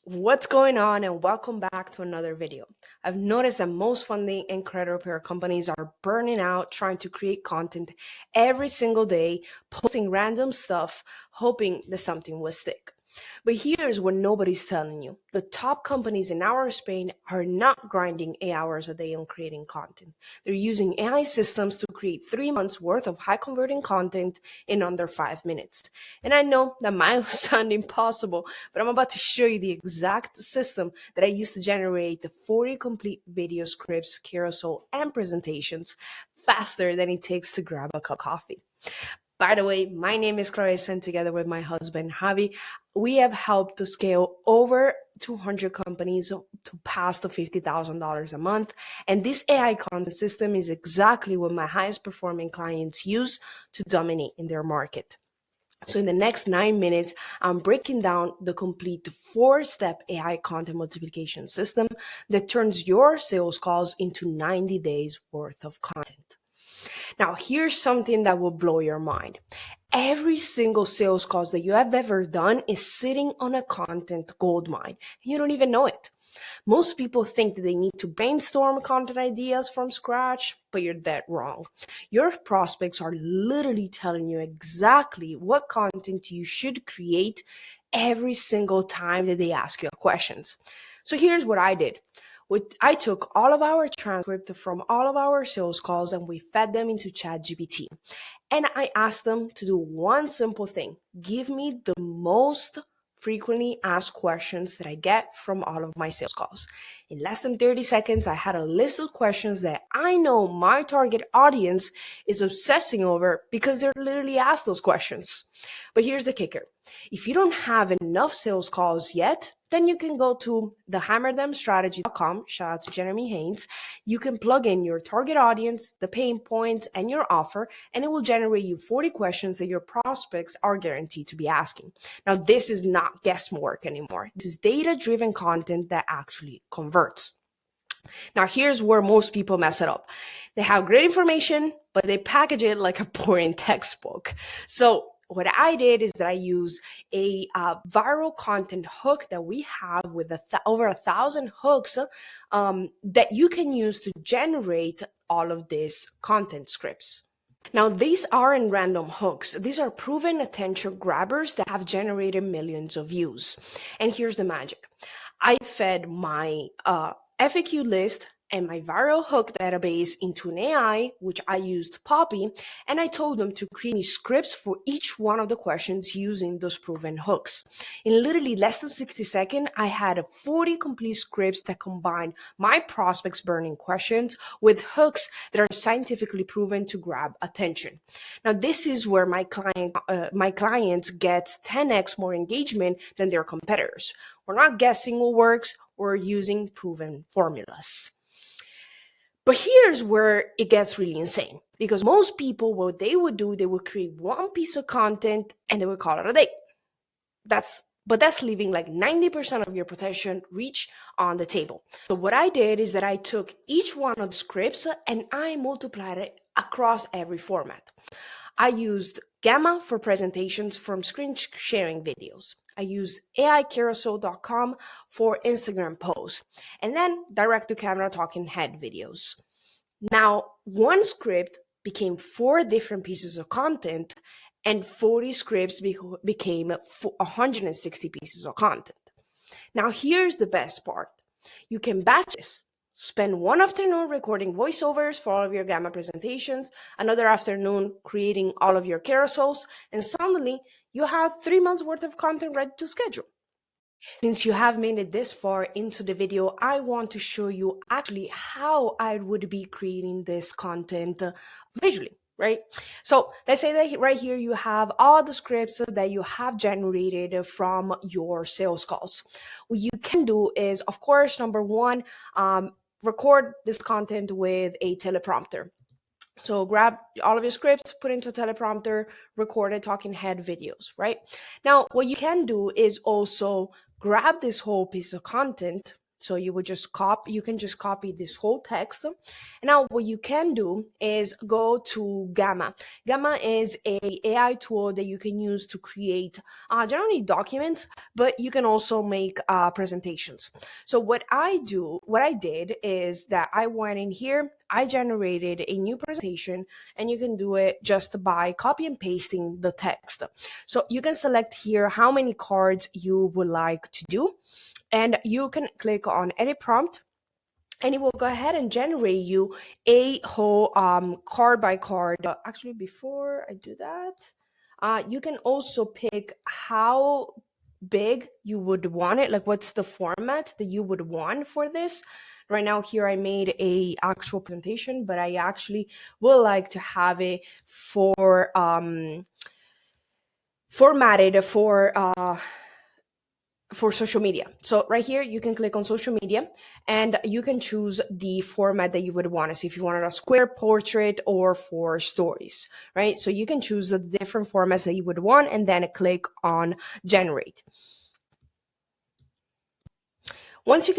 What's going on, and welcome back to another video. I've noticed that most funding and credit repair companies are burning out trying to create content every single day, posting random stuff, hoping that something will stick. But here's what nobody's telling you. The top companies in our Spain are not grinding 8 hours a day on creating content. They're using AI systems to create 3 months worth of high converting content in under 5 minutes. And I know that might sound impossible, but I'm about to show you the exact system that I used to generate the 40 complete video scripts, carousel, and presentations faster than it takes to grab a cup of coffee. By the way, my name is Carousel, and together with my husband, Javi, we have helped to scale over 200 companies to pass the $50,000 a month. And this AI content system is exactly what my highest performing clients use to dominate in their market. So in the next 9 minutes, I'm breaking down the complete 4-step AI content multiplication system that turns your sales calls into 90 days worth of content. Now, here's something that will blow your mind. Every single sales calls that you have ever done is sitting on a content goldmine, and you don't even know it. Most people think that they need to brainstorm content ideas from scratch, but you're dead wrong. Your prospects are literally telling you exactly what content you should create every single time that they ask you questions. So here's what I did. I took all of our transcript from all of our sales calls and we fed them into ChatGPT. And I asked them to do one simple thing. Give me the most frequently asked questions that I get from all of my sales calls. In less than 30 seconds, I had a list of questions that I know my target audience is obsessing over because they're literally asked those questions. But here's the kicker. If you don't have enough sales calls yet, then you can go to thehammerthemstrategy.com. Shout out to Jeremy Haynes. You can plug in your target audience, the pain points, and your offer, and it will generate you 40 questions that your prospects are guaranteed to be asking. Now, this is not guesswork anymore. This is data-driven content that actually converts. Now, here's where most people mess it up. They have great information, but they package it like a boring textbook. So what I did is that I use a viral content hook that we have with over 1,000 hooks that you can use to generate all of these content scripts. Now, these aren't random hooks. These are proven attention grabbers that have generated millions of views. And here's the magic. I fed my FAQ list and my viral hook database into an AI, which I used Poppy, and I told them to create me scripts for each one of the questions using those proven hooks. In literally less than 60 seconds, I had 40 complete scripts that combine my prospects' burning questions with hooks that are scientifically proven to grab attention. Now, this is where my clients get 10x more engagement than their competitors. We're not guessing what works, we're using proven formulas. But here's where it gets really insane, because most people, what they would do, they would create one piece of content and they would call it a day. That's leaving like 90% of your potential reach on the table. So what I did is that I took each one of the scripts and I multiplied it across every format. I used Gamma for presentations from screen sharing videos. I used AIcarousel.com for Instagram posts, and then direct to camera talking head videos. Now, one script became 4 different pieces of content, and 40 scripts became 160 pieces of content. Now, here's the best part. You can batch this. Spend one afternoon recording voiceovers for all of your Gamma presentations, another afternoon creating all of your carousels, and suddenly you have 3 months worth of content ready to schedule. Since you have made it this far into the video, I want to show you actually how I would be creating this content visually, right? So let's say that right here you have all the scripts that you have generated from your sales calls. What you can do is, of course, number one, record this content with a teleprompter. So grab all of your scripts, put into a teleprompter, record it, talking head videos, right? Now, what you can do is also grab this whole piece of content, So you would just copy, you can just copy this whole text. And now what you can do is go to Gamma. Gamma is a AI tool that you can use to create generally documents, but you can also make presentations. So what I did is that I went in here, I generated a new presentation, and you can do it just by copy and pasting the text. So you can select here how many cards you would like to do, and you can click on edit prompt, and it will go ahead and generate you a whole card by card. Actually, before I do that, you can also pick how big you would want it, like what's the format that you would want for this. Right now here I made a actual presentation, but I actually would like to have it for formatted for social media. So right here, you can click on social media and you can choose the format that you would want. So if you wanted a square, portrait, or for stories, right? So you can choose the different formats that you would want and then click on generate. Once you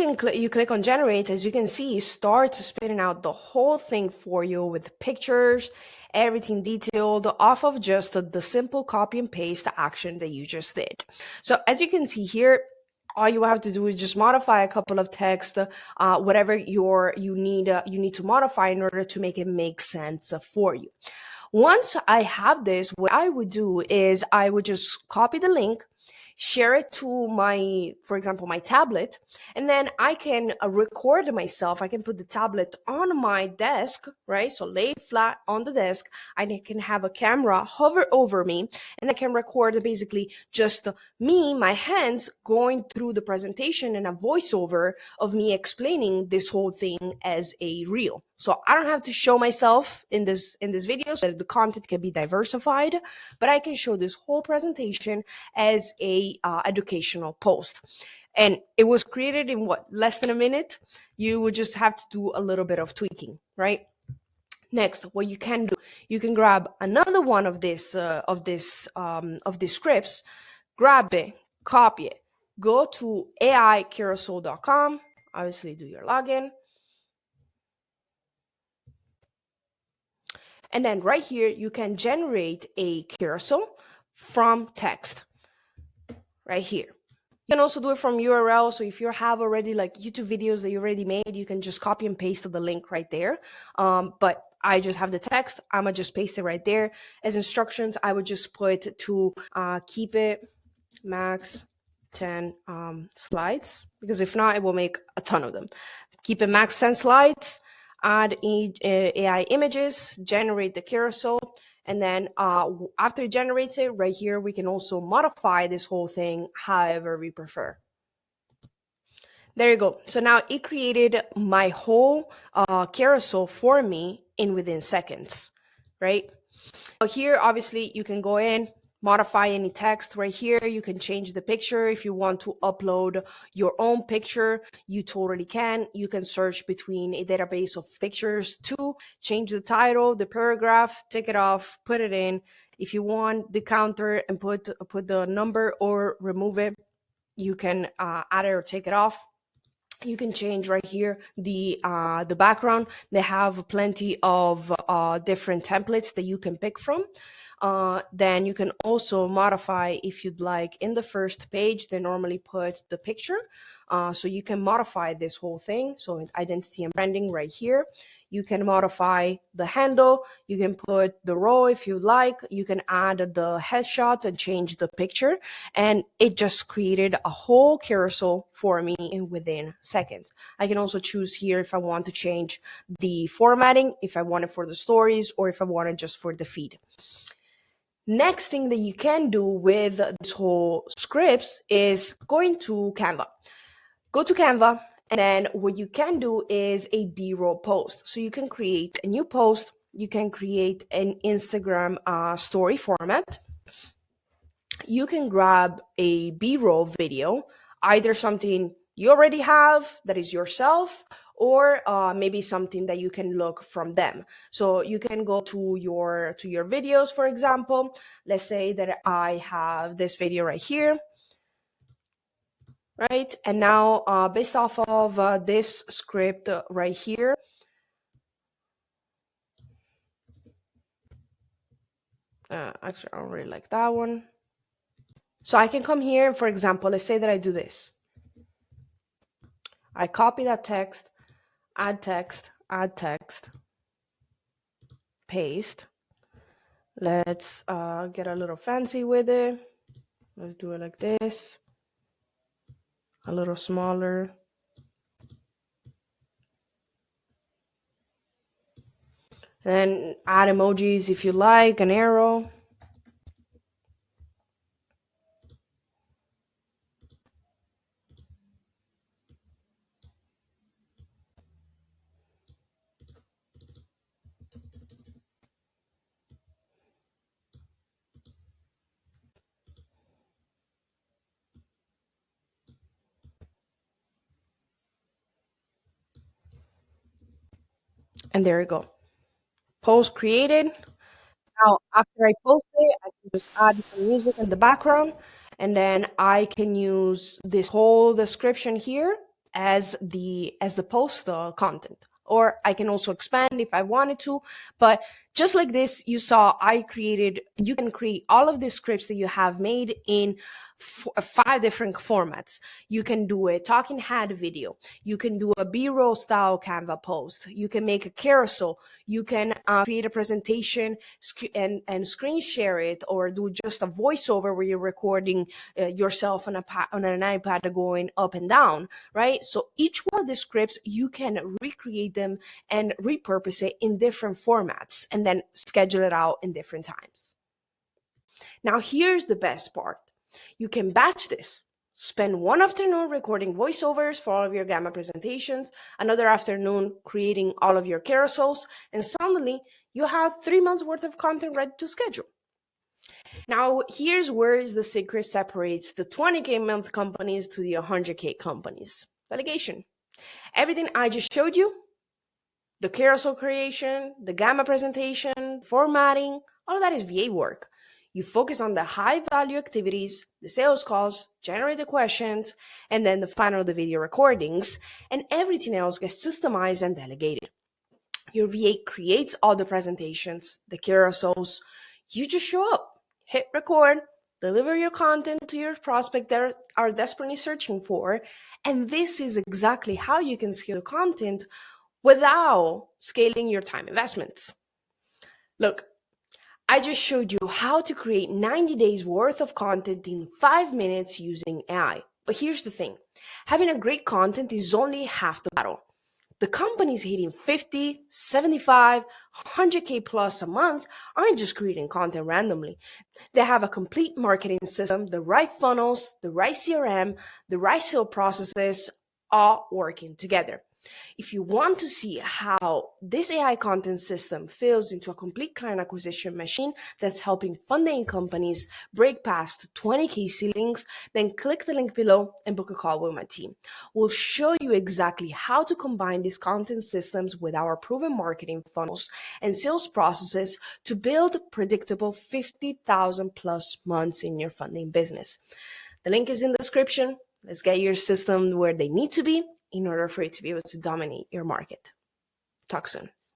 click on generate, as you can see, it starts spitting out the whole thing for you with pictures, everything detailed off of just the simple copy and paste action that you just did. So as you can see here, all you have to do is just modify a couple of text, whatever you need to modify in order to make it make sense for you. Once I have this, what I would do is I would just copy the link, share it to my, for example, my tablet, and then I can record myself. I can put the tablet on my desk, right? So lay flat on the desk. I can have a camera hover over me, and I can record basically just me, my hands going through the presentation, and a voiceover of me explaining this whole thing as a reel. So I don't have to show myself in this video, so the content can be diversified, but I can show this whole presentation as a educational post. And it was created in what, less than a minute? You would just have to do a little bit of tweaking, right? Next, what you can do, you can grab another one of these scripts, grab it, copy it, go to aicarousel.com, obviously do your login. And then right here, you can generate a carousel from text right here. You can also do it from URL. So if you have already like YouTube videos that you already made, you can just copy and paste the link right there. But I just have the text. I'm gonna just paste it right there. As instructions, I would just put to keep it max 10 slides, because if not, it will make a ton of them. Keep it max 10 slides, add AI images, generate the carousel, and then after it generates it, right here, we can also modify this whole thing however we prefer. There you go. So now it created my whole carousel for me within seconds, right? So here, obviously, you can go in, modify any text right here. You can change the picture. If you want to upload your own picture, you totally can. You can search between a database of pictures to change the title, the paragraph, take it off, put it in. If you want the counter and put the number or remove it, you can add it or take it off. You can change right here the background. They have plenty of different templates that you can pick from. Then you can also modify if you'd like. In the first page, they normally put the picture. So you can modify this whole thing. So in identity and branding right here, you can modify the handle. You can put the row if you like. You can add the headshot and change the picture. And it just created a whole carousel for me within seconds. I can also choose here if I want to change the formatting, if I want it for the stories, or if I want it just for the feed. Next thing that you can do with this whole scripts is going to Canva. Go to Canva, and then what you can do is a B-roll post. So you can create a new post. You can create an Instagram story format. You can grab a B-roll video, either something you already have that is yourself, or maybe something that you can look from them. So you can go to your videos, for example. Let's say that I have this video right here. right? And now, based off of this script right here, actually, I don't really like that one. So I can come here, and for example, let's say that I do this. I copy that text, add text, paste. Let's get a little fancy with it. Let's do it like this, a little smaller. And then add emojis if you like, an arrow. And there you go. Post created. Now, after I post it, I can just add some music in the background, and then I can use this whole description here as the post content. Or I can also expand if I wanted to. But just like this, you saw you can create all of the scripts that you have made in 5 different formats. You can do a talking head video. You can do a B-roll style Canva post. You can make a carousel. You can create a presentation and screen share it, or do just a voiceover where you're recording yourself on an iPad going up and down, right? So each one of the scripts, you can recreate them and repurpose it in different formats and then schedule it out in different times. Now, here's the best part. You can batch this. Spend one afternoon recording voiceovers for all of your Gamma presentations, another afternoon creating all of your carousels, and suddenly you have 3 months worth of content ready to schedule. Now, here's where is the secret separates the 20K month companies to the 100K companies. Delegation. Everything I just showed you, the carousel creation, the Gamma presentation, formatting, all of that is VA work. You focus on the high value activities, the sales calls, generate the questions, and then the final the video recordings, and everything else gets systemized and delegated. Your VA creates all the presentations, the carousels. You just show up, hit record, deliver your content to your prospect that are desperately searching for, and this is exactly how you can scale content without scaling your time investments. Look, I just showed you how to create 90 days worth of content in 5 minutes using AI. But here's the thing. Having a great content is only half the battle. The companies hitting 50, 75, 100K plus a month aren't just creating content randomly. They have a complete marketing system, the right funnels, the right CRM, the right sales processes, all working together. If you want to see how this AI content system fills into a complete client acquisition machine that's helping funding companies break past 20K ceilings, then click the link below and book a call with my team. We'll show you exactly how to combine these content systems with our proven marketing funnels and sales processes to build predictable 50,000 plus months in your funding business. The link is in the description. Let's get your system where they need to be in order for you to be able to dominate your market. Talk soon.